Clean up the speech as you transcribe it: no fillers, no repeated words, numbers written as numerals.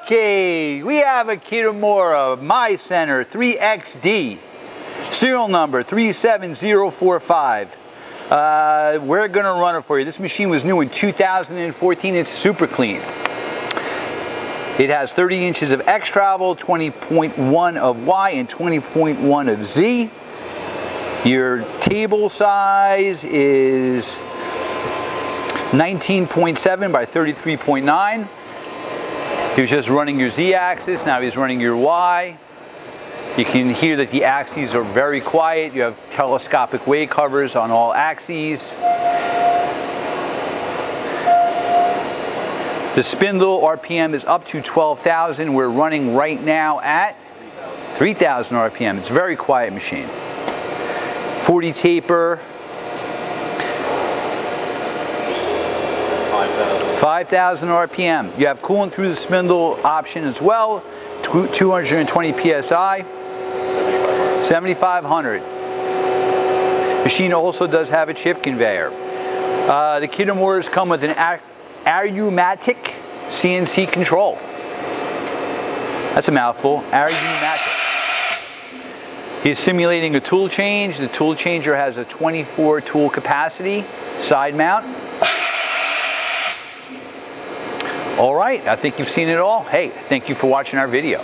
Okay, we have a KITAMURA Mycenter 3XD, serial number 37045. We're going to run it for you. This machine was new in 2014. It's super clean. It has 30 inches of X travel, 20.1 of Y, and 20.1 of Z. Your table size is 19.7 by 33.9. He was just running your Z-axis, now he's running your Y. You can hear that the axes are very quiet. You have telescopic wave covers on all axes. The spindle RPM is up to 12,000. We're running right now at 3,000 RPM. It's a very quiet machine. 40 taper. 5,000 RPM. You have cooling through the spindle option as well. 220 PSI. 7,500. Machine also does have a chip conveyor. The KITAMURAs come with an Aromatic CNC control. That's a mouthful. Aromatic. He's simulating a tool change. The tool changer has a 24 tool capacity, side mount. All right, I think you've seen it all. Hey, thank you for watching our video.